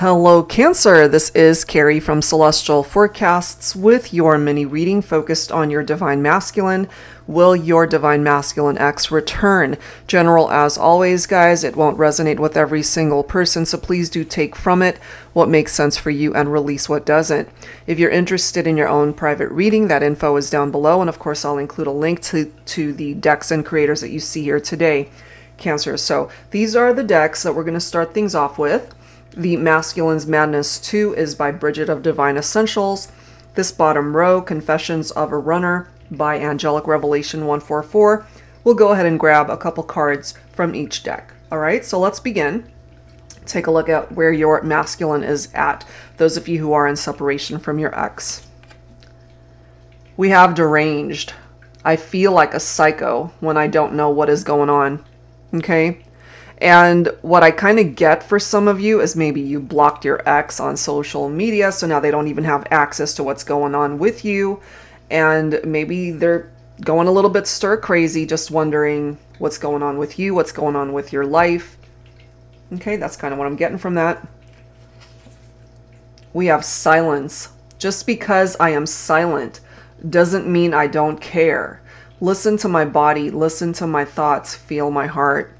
Hello Cancer, this is Carrie from Celestial Forecasts with your mini reading focused on your Divine Masculine. Will your Divine Masculine X return? General as always, guys. It won't resonate with every single person, so please do take from it what makes sense for you and release what doesn't. If you're interested in your own private reading, that info is down below, and of course I'll include a link to the decks and creators that you see here today, Cancer. So these are the decks that we're going to start things off with. The Masculine's Madness 2 is by Bridget of Divine Essentials. This bottom row, Confessions of a Runner by Angelic Revelation 144. We'll go ahead and grab a couple cards from each deck. Alright, so let's begin. Take a look at where your masculine is at, those of you who are in separation from your ex. We have Deranged. I feel like a psycho when I don't know what is going on. Okay? And what I kind of get for some of you is maybe you blocked your ex on social media, so now they don't even have access to what's going on with you. And maybe they're going a little bit stir crazy, just wondering what's going on with you, what's going on with your life. Okay, that's kind of what I'm getting from that. We have Silence. Just because I am silent doesn't mean I don't care. Listen to my body, listen to my thoughts, feel my heart.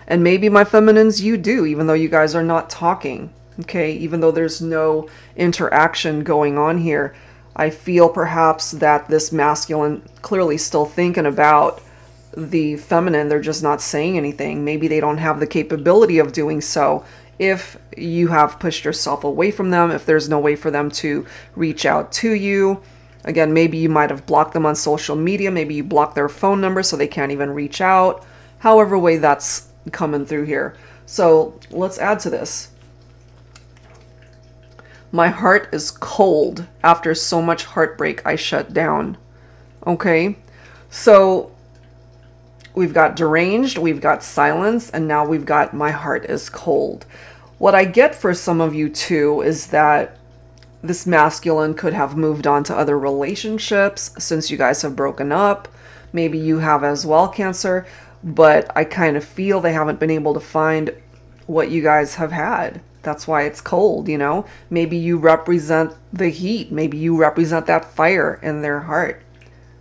And maybe my feminines, you do, even though you guys are not talking, okay? Even though there's no interaction going on here, I feel perhaps that this masculine clearly still thinking about the feminine. They're just not saying anything. Maybe they don't have the capability of doing so. If you have pushed yourself away from them, if there's no way for them to reach out to you, again, maybe you might have blocked them on social media. Maybe you blocked their phone number so they can't even reach out. However way that's coming through here. So let's add to this. My heart is cold. After so much heartbreak, I shut down. Okay, so we've got Deranged, we've got Silence, and now we've got my heart is cold. What I get for some of you too is that this masculine could have moved on to other relationships since you guys have broken up. Maybe you have as well, Cancer. But I kind of feel they haven't been able to find what you guys have had. That's why it's cold, you know? Maybe you represent the heat. Maybe you represent that fire in their heart,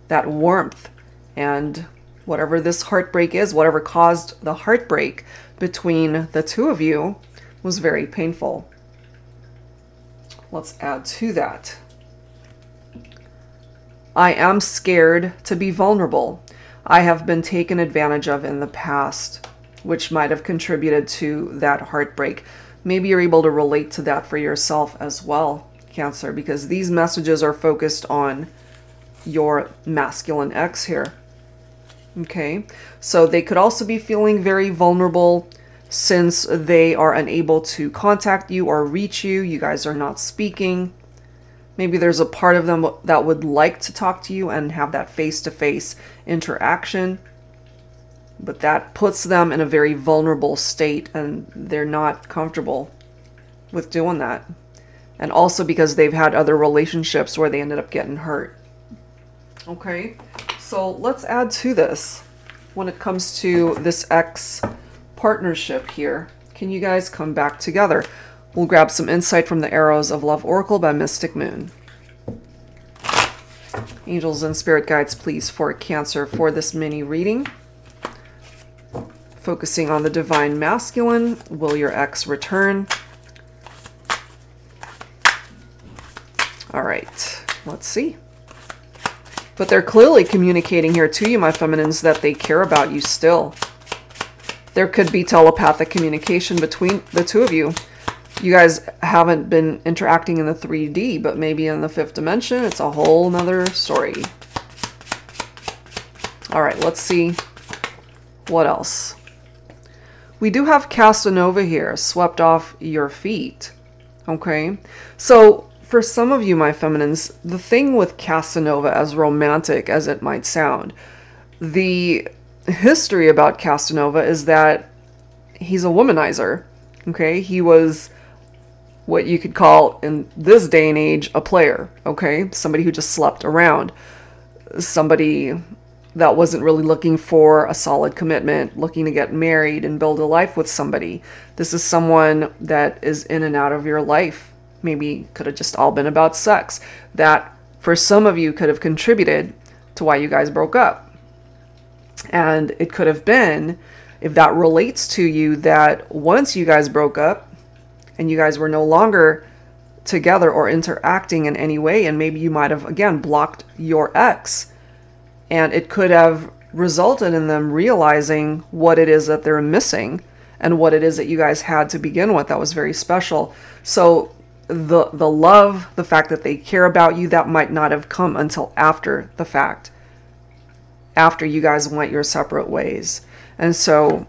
that warmth. And whatever this heartbreak is, whatever caused the heartbreak between the two of you was very painful. Let's add to that. I am scared to be vulnerable. I have been taken advantage of in the past, which might have contributed to that heartbreak. Maybe you're able to relate to that for yourself as well, Cancer, because these messages are focused on your masculine ex here. Okay, so they could also be feeling very vulnerable since they are unable to contact you or reach you. You guys are not speaking. Maybe there's a part of them that would like to talk to you and have that face-to-face interaction, but that puts them in a very vulnerable state and they're not comfortable with doing that. And also because they've had other relationships where they ended up getting hurt. Okay, so let's add to this when it comes to this ex partnership here. Can you guys come back together? We'll grab some insight from the Arrows of Love Oracle by Mystic Moon. Angels and spirit guides, please, for Cancer for this mini reading. Focusing on the Divine Masculine. Will your ex return? All right, let's see. But they're clearly communicating here to you, my feminines, that they care about you still. There could be telepathic communication between the two of you. You guys haven't been interacting in the 3D, but maybe in the 5th dimension, it's a whole nother story. All right, let's see what else. We do have Casanova here, swept off your feet. Okay, so for some of you, my feminines, the thing with Casanova, as romantic as it might sound, the history about Casanova is that he's a womanizer. Okay, he was what you could call in this day and age a player. Okay, somebody who just slept around, somebody that wasn't really looking for a solid commitment, looking to get married and build a life with somebody. This is someone that is in and out of your life. Maybe could have just all been about sex. That, for some of you, could have contributed to why you guys broke up. And it could have been, if that relates to you, that once you guys broke up and you guys were no longer together or interacting in any way, and maybe you might have, again, blocked your ex, and it could have resulted in them realizing what it is that they're missing and what it is that you guys had to begin with that was very special. So the love, the fact that they care about you, that might not have come until after the fact, after you guys went your separate ways. And so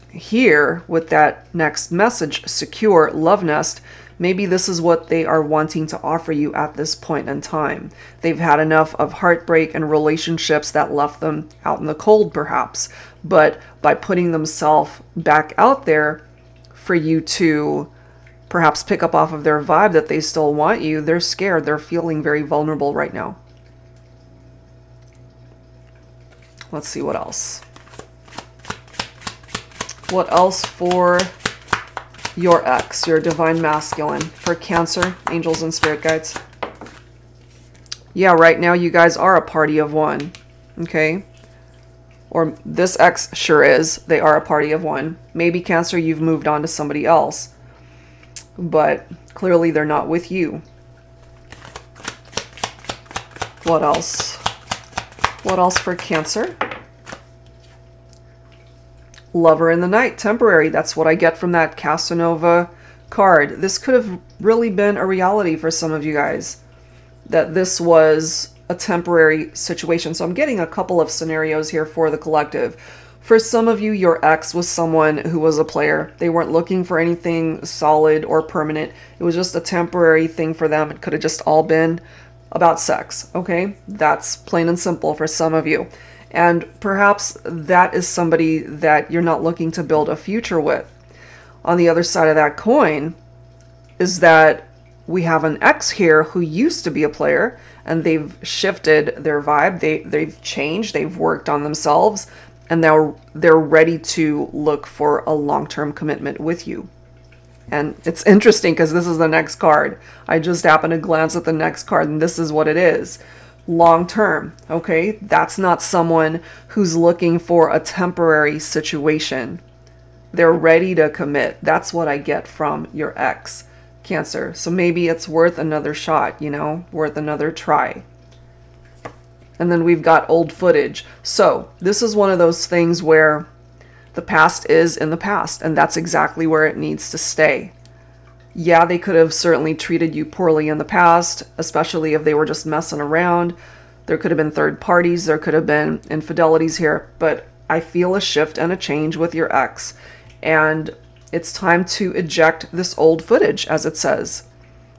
here with that next message, secure love nest, maybe this is what they are wanting to offer you at this point in time. They've had enough of heartbreak and relationships that left them out in the cold, perhaps. But by putting themselves back out there for you to perhaps pick up off of their vibe that they still want you, they're scared. They're feeling very vulnerable right now. Let's see what else. What else for your ex, your divine masculine, for Cancer, angels and spirit guides? Yeah, right now you guys are a party of one, okay? Or this ex sure is. They are a party of one. Maybe Cancer, you've moved on to somebody else, but clearly they're not with you. What else? What else for Cancer? Lover in the night, temporary. That's what I get from that Casanova card. This could have really been a reality for some of you guys, that this was a temporary situation. So I'm getting a couple of scenarios here for the collective. For some of you, your ex was someone who was a player. They weren't looking for anything solid or permanent. It was just a temporary thing for them. It could have just all been about sex, okay? That's plain and simple for some of you. And perhaps that is somebody that you're not looking to build a future with. On the other side of that coin is that we have an ex here who used to be a player, and they've shifted their vibe. They've changed. They've worked on themselves, and now they're ready to look for a long-term commitment with you. And it's interesting because this is the next card. I just happened to glance at the next card, and this is what it is. Long term, okay? That's not someone who's looking for a temporary situation. They're ready to commit. That's what I get from your ex, Cancer. So maybe it's worth another shot, you know, worth another try. And then we've got old footage. So this is one of those things where the past is in the past, and that's exactly where it needs to stay. Yeah, they could have certainly treated you poorly in the past, especially if they were just messing around. There could have been third parties. There could have been infidelities here. But I feel a shift and a change with your ex. And it's time to eject this old footage, as it says.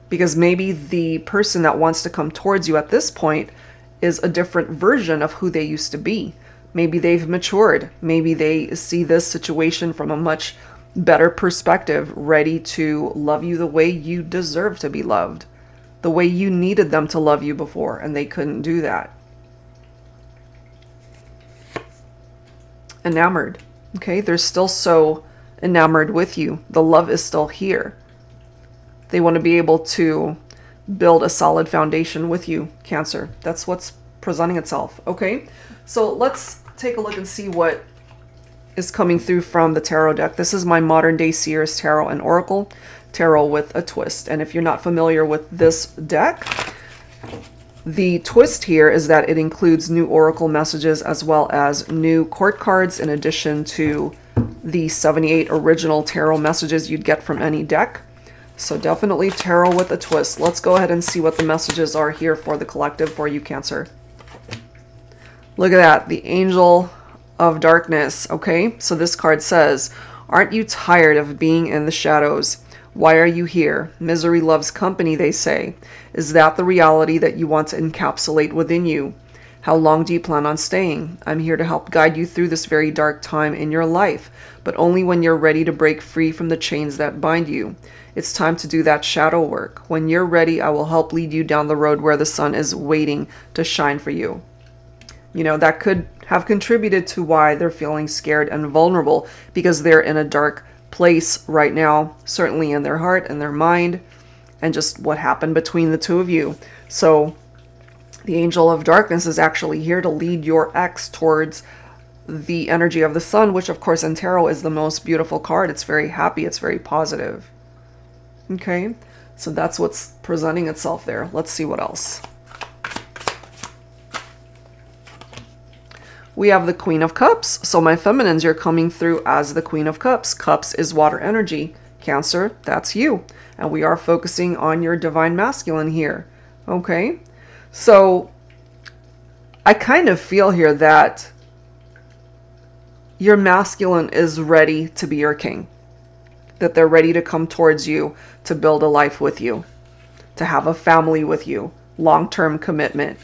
Because maybe the person that wants to come towards you at this point is a different version of who they used to be. Maybe they've matured. Maybe they see this situation from a much better perspective, ready to love you the way you deserve to be loved, the way you needed them to love you before, and they couldn't do that. Enamored. Okay, they're still so enamored with you. The love is still here. They want to be able to build a solid foundation with you, Cancer. That's what's presenting itself. Okay, so let's take a look and see what is coming through from the tarot deck. This is my modern day Seers Tarot and Oracle, tarot with a twist. And if you're not familiar with this deck, the twist here is that it includes new oracle messages as well as new court cards, in addition to the 78 original tarot messages you'd get from any deck. So definitely tarot with a twist. Let's go ahead and see what the messages are here for the collective for you, Cancer. Look at that, the Angel of Darkness. Okay, so this card says, aren't you tired of being in the shadows? Why are you here? Misery loves company, they say. Is that the reality that you want to encapsulate within you? How long do you plan on staying? I'm here to help guide you through this very dark time in your life, but only when you're ready to break free from the chains that bind you. It's time to do that shadow work. When you're ready, I will help lead you down the road where the sun is waiting to shine for you. You know, that could have contributed to why they're feeling scared and vulnerable, because they're in a dark place right now, certainly in their heart and their mind, and just what happened between the two of you. So the angel of darkness is actually here to lead your ex towards the energy of the sun, which of course in tarot is the most beautiful card. It's very happy. It's very positive. Okay, so that's what's presenting itself there. Let's see what else. We have the Queen of Cups. So my feminines, you're coming through as the Queen of Cups. Cups is water energy. Cancer, that's you. And we are focusing on your divine masculine here. Okay, so I kind of feel here that your masculine is ready to be your king. That they're ready to come towards you, to build a life with you, to have a family with you, long-term commitment.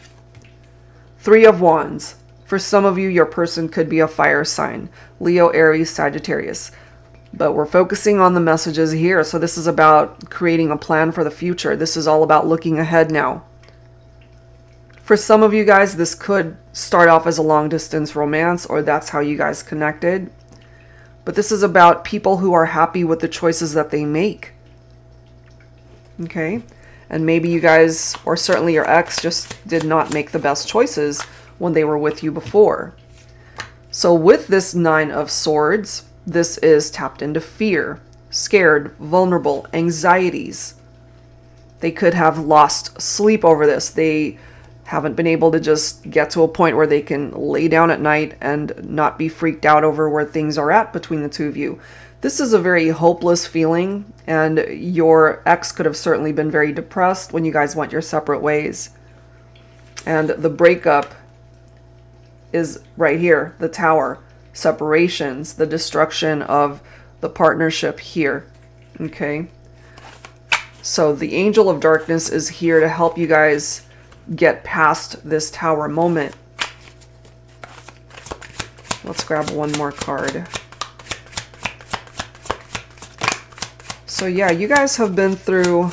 Three of Wands. For some of you, your person could be a fire sign, Leo, Aries, Sagittarius. But we're focusing on the messages here. So this is about creating a plan for the future. This is all about looking ahead now. For some of you guys, this could start off as a long-distance romance, or that's how you guys connected. But this is about people who are happy with the choices that they make. Okay? And maybe you guys, or certainly your ex, just did not make the best choices when they were with you before. So with this Nine of Swords, this is tapped into fear, scared, vulnerable, anxieties. They could have lost sleep over this. They haven't been able to just get to a point where they can lay down at night and not be freaked out over where things are at between the two of you. This is a very hopeless feeling, and your ex could have certainly been very depressed when you guys went your separate ways. And the breakup is right here, the Tower, separations, the destruction of the partnership here. Okay, so the Angel of Darkness is here to help you guys get past this Tower moment. Let's grab one more card. So yeah, you guys have been through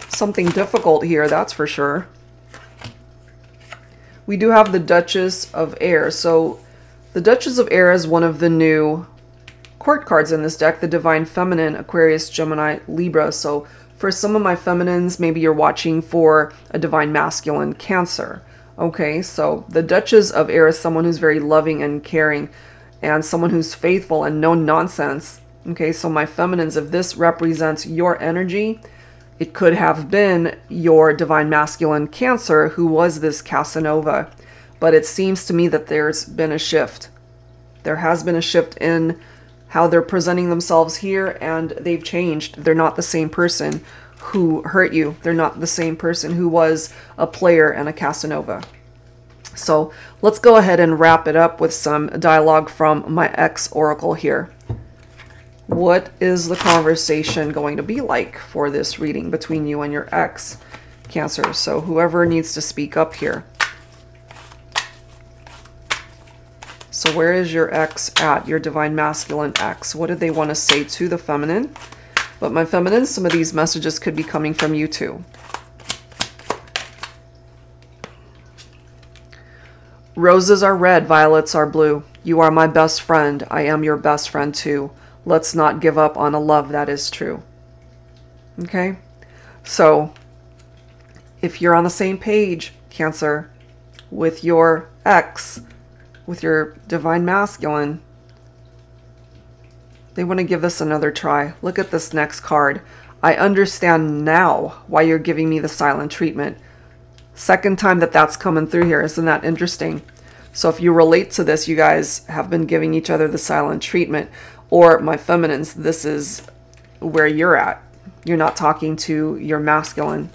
something difficult here, that's for sure. We do have the Duchess of Air. So the Duchess of Air is one of the new court cards in this deck, the Divine Feminine, Aquarius, Gemini, Libra. So for some of my feminines, maybe you're watching for a Divine Masculine, Cancer. Okay, so the Duchess of Air is someone who's very loving and caring, and someone who's faithful and no nonsense. Okay, so my feminines, if this represents your energy, it could have been your Divine Masculine, Cancer, who was this Casanova. But it seems to me that there's been a shift. There has been a shift in how they're presenting themselves here, and they've changed. They're not the same person who hurt you. They're not the same person who was a player and a Casanova. So let's go ahead and wrap it up with some dialogue from my ex Oracle here. What is the conversation going to be like for this reading between you and your ex, Cancer? So whoever needs to speak up here. So where is your ex at, your Divine Masculine ex? What did they want to say to the feminine? But my feminine, some of these messages could be coming from you too. Roses are red, violets are blue. You are my best friend. I am your best friend too. Let's not give up on a love that is true. Okay? So, if you're on the same page, Cancer, with your ex, with your Divine Masculine, they want to give this another try. Look at this next card. I understand now why you're giving me the silent treatment. Second time that that's coming through here. Isn't that interesting? So if you relate to this, you guys have been giving each other the silent treatment. Or my feminines, this is where you're at. You're not talking to your masculine.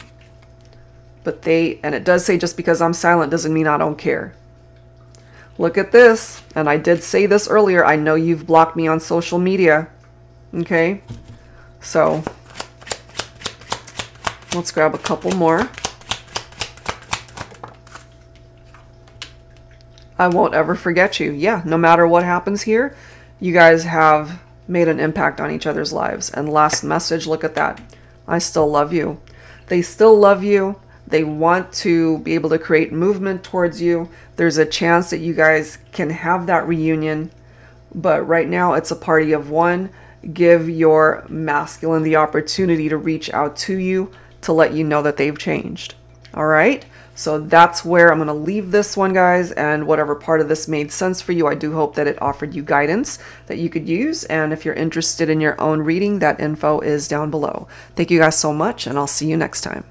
But and it does say just because I'm silent doesn't mean I don't care. Look at this. And I did say this earlier. I know you've blocked me on social media. Okay? So let's grab a couple more. I won't ever forget you. Yeah, no matter what happens here, you guys have made an impact on each other's lives. And last message, look at that. I still love you. They still love you. They want to be able to create movement towards you. There's a chance that you guys can have that reunion, but right now it's a party of one. Give your masculine the opportunity to reach out to you to let you know that they've changed. All right, so that's where I'm going to leave this one, guys, and whatever part of this made sense for you, I do hope that it offered you guidance that you could use. And if you're interested in your own reading, that info is down below. Thank you guys so much, and I'll see you next time.